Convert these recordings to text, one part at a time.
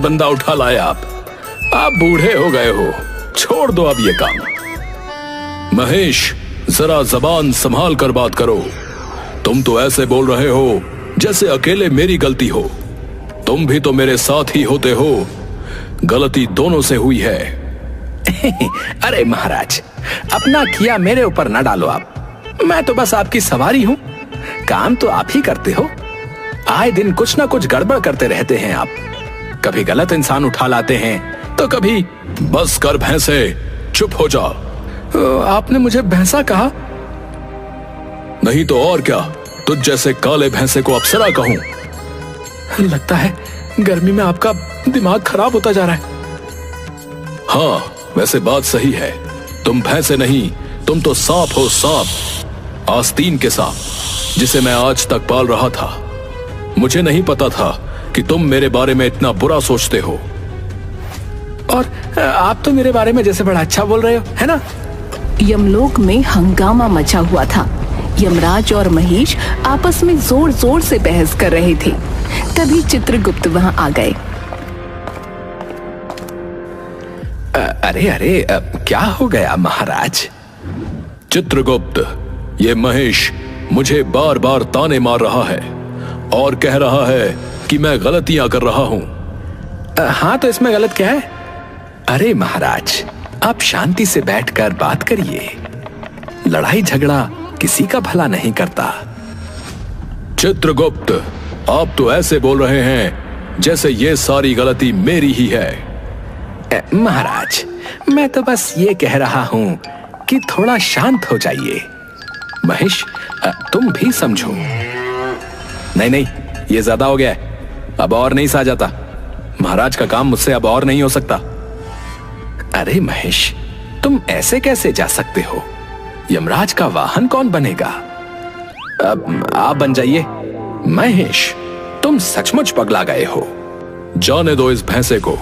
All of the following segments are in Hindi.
बंदा उठा लाए आप बूढ़े हो गए हो, छोड़ दो अब ये काम। महेश, जरा जबान संभाल कर बात करो। तुम तो ऐसे बोल रहे हो जैसे अकेले मेरी गलती हो। तुम भी तो मेरे साथ ही होते हो। गलती दोनों से हुई है। अरे महाराज, अपना किया मेरे ऊपर ना डालो आप। मैं तो बस आपकी सवारी हूं, काम तो आप ही करते हो। आए दिन कुछ ना कुछ गड़बड़ करते रहते हैं आप। कभी गलत इंसान उठा लाते हैं तो कभी। बस कर भैंसे, चुप हो जा। आपने मुझे भैंसा कहा? नहीं तो और क्या, तुझ जैसे काले भैंसे को अप्सरा कहूं। लगता है गर्मी में आपका दिमाग खराब होता जा रहा है। हाँ, वैसे बात सही है। तुम भैंसे नहीं, तुम तो सांप हो, सांप। आस्तीन के सांप, जिसे मैं आज तक पाल रहा था। मुझे नहीं पता था कि तुम मेरे बारे में इतना बुरा सोचते हो। और आप तो मेरे बारे में जैसे बड़ा अच्छा बोल रहे हो, है ना? यमलोक में हंगामा मचा हुआ था। यमराज और महेश आपस में जोर जोर से बहस कर रहे थे। तभी चित्रगुप्त वहां आ गए। अरे क्या हो गया महाराज? चित्रगुप्त, ये महेश मुझे बार बार ताने मार रहा है और कह रहा है कि मैं गलतियां कर रहा हूं। हाँ, तो इसमें गलत क्या है? अरे महाराज, आप शांति से बैठकर बात करिए। लड़ाई झगड़ा किसी का भला नहीं करता। चित्रगुप्त, आप तो ऐसे बोल रहे हैं जैसे ये सारी गलती मेरी ही है। महाराज, मैं तो बस ये कह रहा हूं कि थोड़ा शांत हो जाइए। महेश, तुम भी समझो। नहीं, ये ज्यादा हो गया है। अब और नहीं सहा जाता। महाराज का काम मुझसे अब और नहीं हो सकता। अरे महेश, तुम ऐसे कैसे जा सकते हो? यमराज का वाहन कौन बनेगा? अब आप बन जाइए। महेश, तुम सचमुच पगला गए हो। जाने दो इस भैंसे को,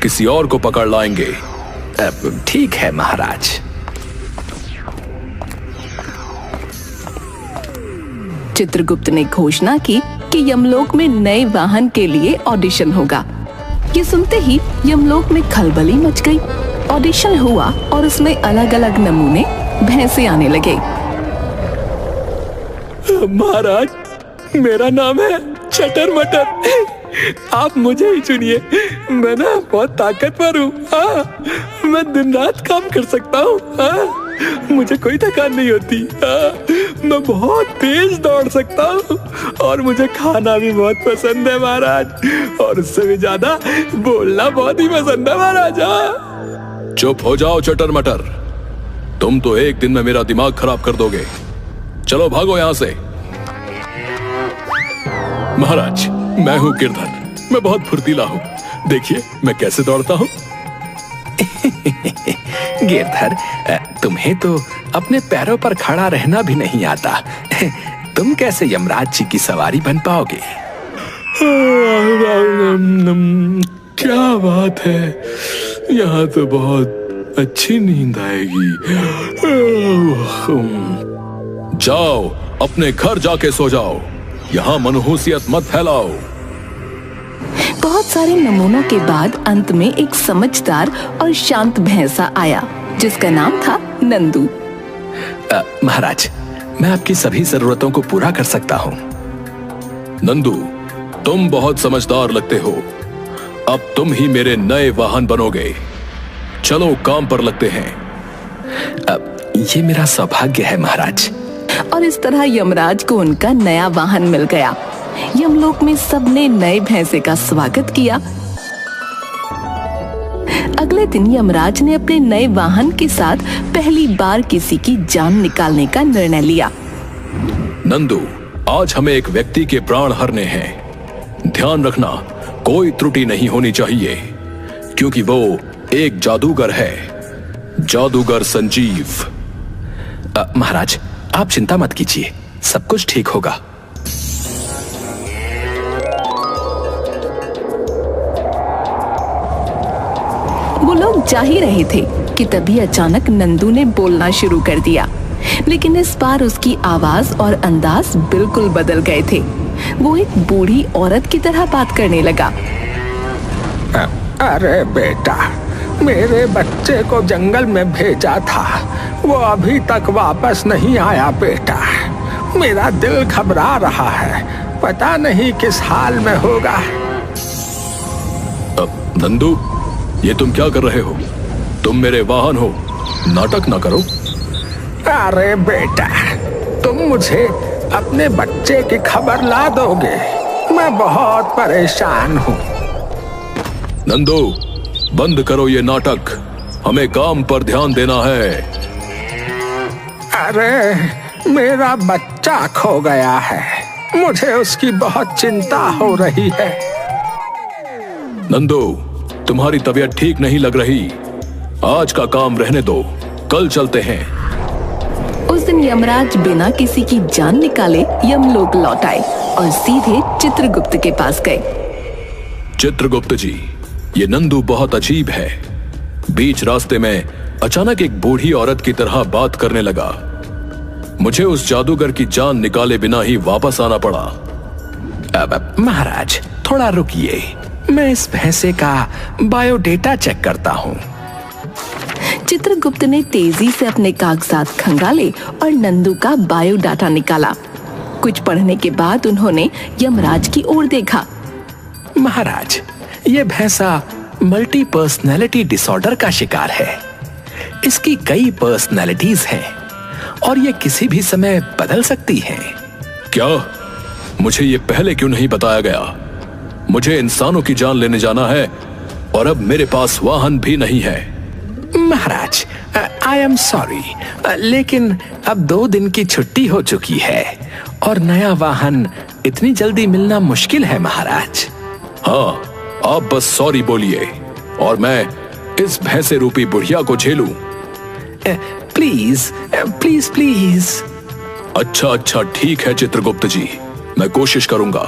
किसी और को पकड़ लाएंगे। ठीक है महाराज। चित्रगुप्त ने घोषणा की कि यमलोक में नए वाहन के लिए ऑडिशन होगा। ये सुनते ही यमलोक में खलबली मच गई। ऑडिशन हुआ और उसमें अलग अलग नमूने भैंसे आने लगे। महाराज, मेरा नाम है चटर मटर। आप मुझे ही चुनिए। मैं ना बहुत ताकतवर हूँ। मैं दिन रात काम कर सकता हूँ। मुझे कोई थकान नहीं होती। मैं बहुत तेज दौड़ सकता हूँ और मुझे खाना भी बहुत पसंद है महाराज। और उससे भी ज्यादा बोलना बहुत ही पसंद है महाराज। चुप हो जाओ चटर मटर, तुम तो एक दिन में मेरा दिमाग खराब कर दोगे। चलो भागो यहां से। महाराज, मैं हूं गिरधर। मैं बहुत फुर्तीला हूं। देखिए मैं कैसे दौड़ता हूं। गिरधर, तुम्हें तो अपने पैरों पर खड़ा रहना भी नहीं आता। तुम कैसे यमराज जी की सवारी बन पाओगे? क्या बात है, यहाँ तो बहुत अच्छी नींद आएगी। जाओ अपने घर जाके सो जाओ, यहाँ मनहूसियत मत फैलाओ। बहुत सारे नमूनों के बाद अंत में एक समझदार और शांत भैंसा आया जिसका नाम था नंदू। महाराज, मैं आपकी सभी जरूरतों को पूरा कर सकता हूँ। नंदू, तुम बहुत समझदार लगते हो। अब तुम ही मेरे नए वाहन बनोगे। चलो काम पर लगते हैं। ये मेरा सौभाग्य है महाराज। और इस तरह यमराज को उनका नया वाहन मिल गया। यमलोक में सबने नए भैंसे का स्वागत किया। अगले दिन यमराज ने अपने नए वाहन के साथ पहली बार किसी की जान निकालने का निर्णय लिया। नंदू, आज हमें एक व्यक्ति के प्राण हरने हैं। ध्यान रखना, कोई त्रुटि नहीं होनी चाहिए, क्योंकि वो एक जादूगर है, जादूगर संजीव। महाराज, आप चिंता मत कीजिए, सब कुछ ठीक होगा। वो लोग जा ही रहे थे कि तभी अचानक नंदू ने बोलना शुरू कर दिया, लेकिन इस बार उसकी आवाज और अंदाज बिल्कुल बदल गए थे। वो एक बूढ़ी औरत की तरह बात करने लगा। अरे बेटा, मेरे बच्चे को जंगल में भेजा था, वो अभी तक वापस नहीं आया बेटा। मेरा दिल घबरा रहा है, पता नहीं किस हाल में होगा। नंदू, ये तुम क्या कर रहे हो? तुम मेरे वाहन हो, नाटक ना करो। अरे बेटा, तुम मुझे अपने बच्चे की खबर ला दोगे? मैं बहुत परेशान हूँ। नंदू, बंद करो ये नाटक, हमें काम पर ध्यान देना है। अरे मेरा बच्चा खो गया है, मुझे उसकी बहुत चिंता हो रही है। नंदू, तुम्हारी तबीयत ठीक नहीं लग रही, आज का काम रहने दो, कल चलते हैं। उस दिन यमराज बिना किसी की जान निकाले यमलोक लौट आए और सीधे चित्रगुप्त के पास गए। चित्रगुप्त जी, ये नंदू बहुत अजीब है। बीच रास्ते में अचानक एक बूढ़ी औरत की तरह बात करने लगा। मुझे उस जादूगर की जान निकाले बिना ही वापस आना पड़ा। अब महाराज थोड़ा रुकिए, मैं इस भैंसे का बायोडेटा चेक करता हूँ। चित्रगुप्त ने तेजी से अपने कागजात खंगाले और नंदू का बायोडाटा निकाला। कुछ पढ़ने के बाद उन्होंने यमराज की ओर देखा। महाराज, ये भैंसा मल्टी पर्सनैलिटी डिसऑर्डर का शिकार है। इसकी कई पर्सनैलिटीज हैं और ये किसी भी समय बदल सकती हैं। क्या? मुझे ये पहले क्यों नहीं बताया गया? मुझे इंसानों की जान लेने जाना है और अब मेरे पास वाहन भी नहीं है। महाराज, आई एम सॉरी, लेकिन अब 2 दिन की छुट्टी हो चुकी है और नया वाहन इतनी जल्दी मिलना मुश्किल है महाराज। हाँ, आप बस सॉरी बोलिए और मैं इस भैंसे रूपी बुढ़िया को झेलूं। Please please please. अच्छा, ठीक है चित्रगुप्त जी, मैं कोशिश करूंगा।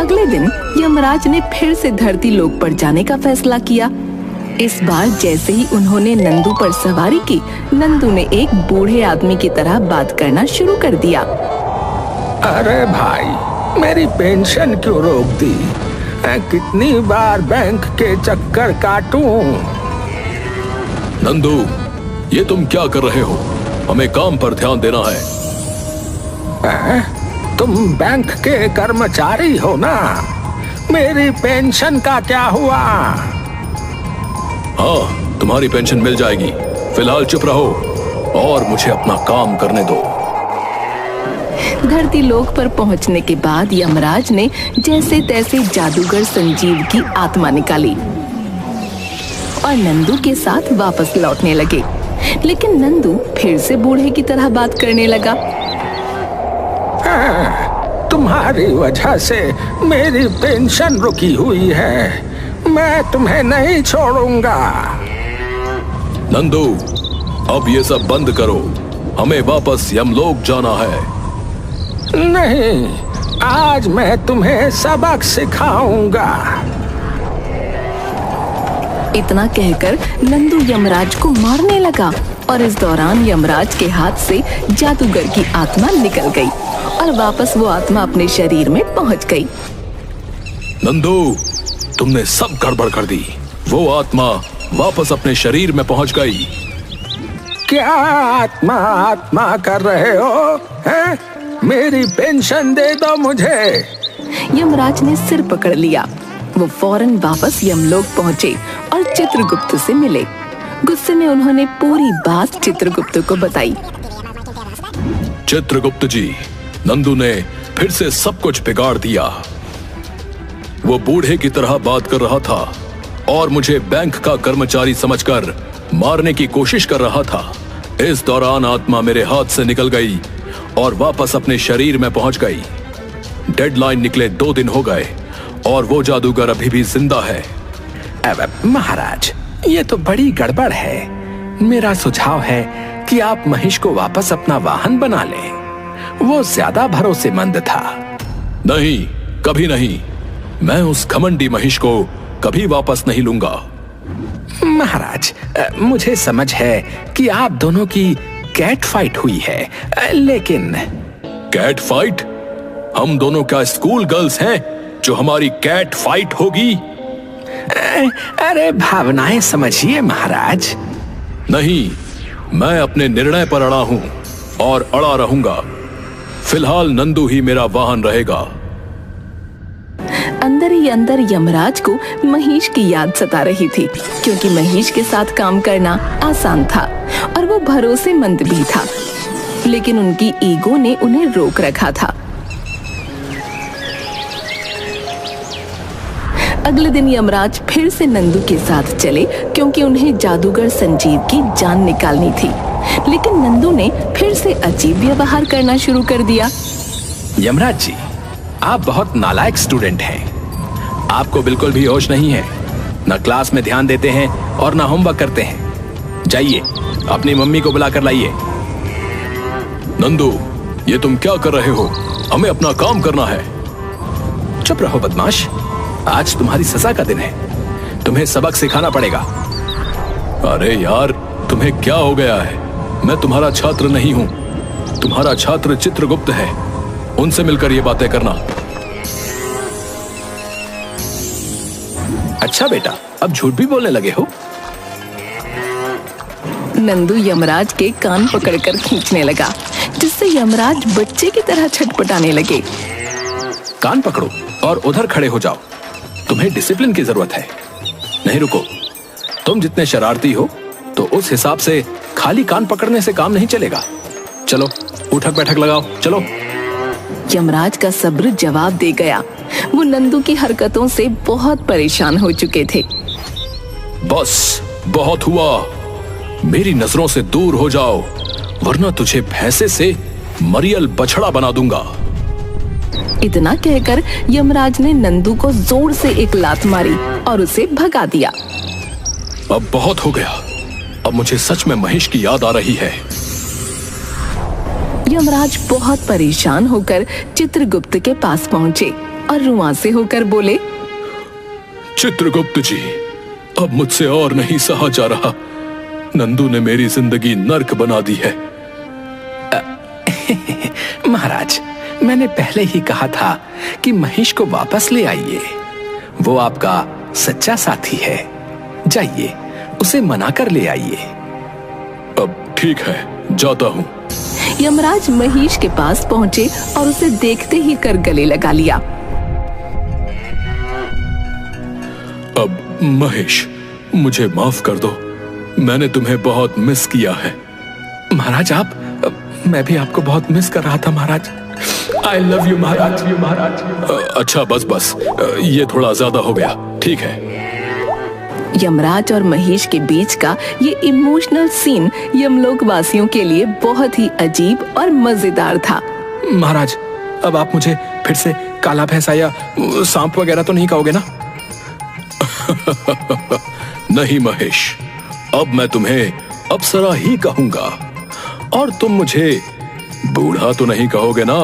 अगले दिन यमराज ने फिर से धरती लोक पर जाने का फैसला किया। इस बार जैसे ही उन्होंने नंदू पर सवारी की, नंदू ने एक बूढ़े आदमी की तरह बात करना शुरू कर दिया। अरे भाई, मेरी पेंशन क्यों रोक दी? कितनी बार बैंक के चक्कर काटूं? नंदू, ये तुम क्या कर रहे हो? हमें काम पर ध्यान देना है। तुम बैंक के कर्मचारी हो ना? मेरी पेंशन का क्या हुआ? हाँ, तुम्हारी पेंशन मिल जाएगी। फिलहाल चुप रहो और मुझे अपना काम करने दो। धरती लोक पर पहुंचने के बाद यमराज ने जैसे तैसे जादूगर संजीव की आत्मा निकाली और नंदू के साथ वापस लौटने लगे। लेकिन नंदू फिर से बूढ़े की तरह बात करने लगा। तुम्हारी वजह से मेरी पेंशन रुकी हुई है, मैं तुम्हें नहीं छोड़ूंगा। नंदू, अब ये सब बंद करो, हमें वापस यमलोक जाना है। नहीं, आज मैं तुम्हें सबक सिखाऊंगा। इतना कहकर नंदू यमराज को मारने लगा और इस दौरान यमराज के हाथ से जादूगर की आत्मा निकल गई और वापस वो आत्मा अपने शरीर में पहुंच गई। नंदू, तुमने सब गड़बड़ कर दी। वो आत्मा वापस अपने शरीर में पहुंच गई। क्या आत्मा आत्मा कर रहे हो? हैं? मेरी पेंशन दे दो मुझे। यमराज ने सिर पकड़ लिया। वो फौरन वापस यमलोक पहुंचे और चित्रगुप्त से मिले। गुस्से में उन्होंने पूरी बात चित्रगुप्त को बताई। चित्रगुप्त जी, नंदू ने फिर से सब कुछ बिगाड़ दिया। वो बूढ़े की तरह बात कर रहा था और मुझे बैंक का कर्मचारी समझकर मारने की कोशिश कर रहा था। इस दौरान आत्मा मेरे हाथ से निकल गई और वापस अपने शरीर में पहुंच गई। डेडलाइन निकले 2 दिन हो गए और वो जादूगर अभी भी जिंदा है। महाराज, ये तो बड़ी गड़बड़ है। मेरा सुझाव है कि आप महिष को वापस अपना वाहन बना लें। वो ज्यादा भरोसेमंद था। नहीं, कभी नहीं। मैं उस घमंडी महिष को कभी वापस नहीं लूंगा। महाराज, मुझे समझ है कि आप दोनों की कैट फाइट हुई है, लेकिन कैट फाइट? हम दोनों क्या स्कूल गर्ल्स हैं? जो हमारी कैट फाइट होगी? अरे भावनाएं समझिए महाराज। नहीं, मैं अपने निर्णय पर अड़ा हूं और अड़ा रहूंगा। फिलहाल नंदू ही मेरा वाहन रहेगा। अंदर ही अंदर यमराज को महेश की याद सता रही थी, क्योंकि महेश के साथ काम करना आसान था और वो भरोसेमंद भी था, लेकिन उनकी ईगो ने उन्हें रोक रखा था। अगले दिन यमराज फिर से नंदू के साथ चले, क्योंकि उन्हें जादूगर संजीव की जान निकालनी थी। लेकिन नंदू ने फिर से अजीब व्यवहार करना शुरू कर दिया। यमराज जी, आप बहुत नालायक स्टूडेंट हैं। आपको बिल्कुल भी होश नहीं है, न क्लास में ध्यान देते हैं और न होमवर्क करते हैं। जाइए, अपनी मम्मी को बुला कर लाइए। नंदू, ये तुम क्या कर रहे हो? हमें अपना काम करना है। चुप रहो बदमाश, आज तुम्हारी सजा का दिन है। तुम्हें सबक सिखाना पड़ेगा। अरे यार, तुम्हें क्या हो गया है? मैं तुम्हारा छात्र नहीं हूं। तुम्हारा छात्र चित्रगुप्त है। उनसे मिलकर ये बातें करना। अच्छा बेटा, अब झूठ भी बोलने लगे हो? नंदू यमराज के कान पकड़कर खींचने लगा, जिससे यमराज बच्चे की तरह छटपटाने लगे। कान पकड़ो और उधर खड़े हो जाओ। तुम्हें डिसिप्लिन की जरूरत है। नहीं रुको, तुम जितने शरारती हो तो उस हिसाब से खाली कान पकड़ने से काम नहीं चलेगा। चलो, उठक बैठक लगाओ, चलो। यमराज का सब्र जवाब दे गया। वो नंदू की हरकतों से बहुत परेशान हो चुके थे। बस, बहुत हुआ। मेरी नजरों से दूर हो जाओ, वरना तुझे भैंसे से मरियल बछड़ा बना दूंगा। इतना कहकर यमराज ने नंदू को जोर से एक लात मारी और उसे भगा दिया। अब बहुत हो गया। अब मुझे सच में महेश की याद आ रही है। यमराज बहुत परेशान होकर चित्रगुप्त के पास पहुंचे और रुआंसे होकर बोले, चित्रगुप्त जी, अब मुझसे और नहीं सहा जा रहा। नंदू ने मेरी जिंदगी नर्क बना दी है। महाराज, मैंने पहले ही कहा था कि महेश को वापस ले आइए। वो आपका सच्चा साथी है। जाइए, उसे मनाकर ले आइए। अब ठीक है, जाता हूँ। यमराज महेश के पास पहुंचे और उसे देखते ही कर गले लगा लिया। अब महेश, मुझे माफ कर दो। मैंने तुम्हें बहुत मिस किया है। महाराज, मैं भी आपको बहुत मिस कर रहा था महाराज। I love you महाराज। अच्छा, बस, ये थोड़ा ज्यादा हो गया। ठीक है। यमराज और महेश के बीच का ये इमोशनल सीन यमलोक वासियों के लिए बहुत ही अजीब और मजेदार था। महाराज, अब आप मुझे फिर से काला भैंसा या सांप वगैरह तो नहीं कहोगे ना? नहीं महेश, अब मैं तुम्हें अप्सरा ही कहूंगा। और तुम मुझे बूढ़ा तो नहीं कहोगे ना?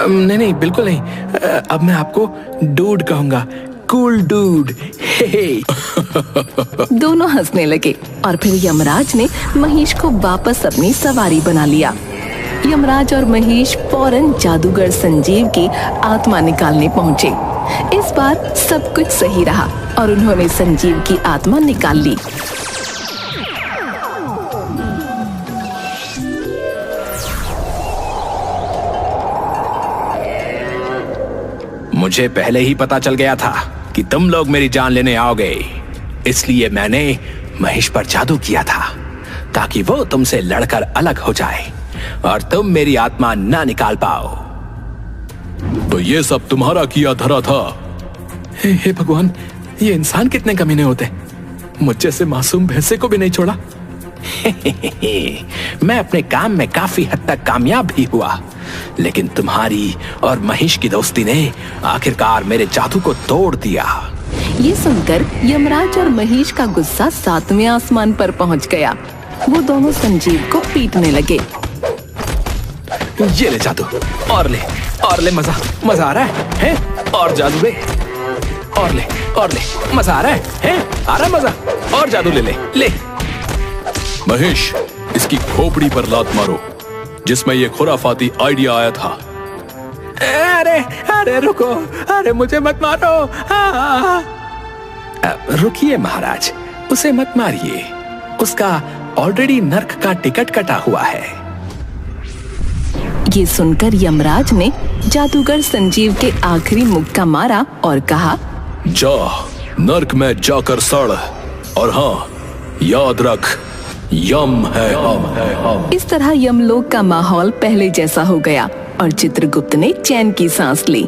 नहीं, बिल्कुल नहीं। अब मैं आपको डूड कहूंगा। Cool dude. दोनों हंसने लगे और फिर यमराज ने महेश को वापस अपनी सवारी बना लिया। यमराज और महेश फौरन जादूगर संजीव की आत्मा निकालने पहुंचे। इस बार सब कुछ सही रहा और उन्होंने संजीव की आत्मा निकाल ली। मुझे पहले ही पता चल गया था कि तुम लोग मेरी जान लेने आओगे, इसलिए मैंने महेश पर जादू किया था ताकि वो तुमसे लड़कर अलग हो जाए और तुम मेरी आत्मा ना निकाल पाओ। तो ये सब तुम्हारा किया धरा था? हे भगवान, ये इंसान कितने कमीने होते, मुझ जैसे मासूम भैंसे को भी नहीं छोड़ा। मैं अपने काम में काफी हद तक कामयाब भी हुआ, लेकिन तुम्हारी और महेश की दोस्ती ने आखिरकार मेरे जादू को तोड़ दिया। ये सुनकर यमराज और महेश का गुस्सा 7वें आसमान पर पहुंच गया। वो दोनों संजीव को पीटने लगे। ये ले जादू, और ले, मजा आ रहा है? और जादू ले, और ले, मजा आ रहा है? आ रहा मजा? और जादू ले। महेश, इसकी खोपड़ी पर लात मारो जिसमें ये खुराफाती आइडिया आया था। अरे अरे रुको, अरे मुझे मत मारो। रुकिए महाराज, उसे मत मारिए, उसका ऑलरेडी नर्क का टिकट कटा हुआ है। ये सुनकर यमराज ने जादूगर संजीव के आखिरी मुक्का मारा और कहा, जा नर्क में जाकर सड़, और हाँ याद रख, यम है हम। इस तरह यमलोक का माहौल पहले जैसा हो गया और चित्रगुप्त ने चैन की सांस ली।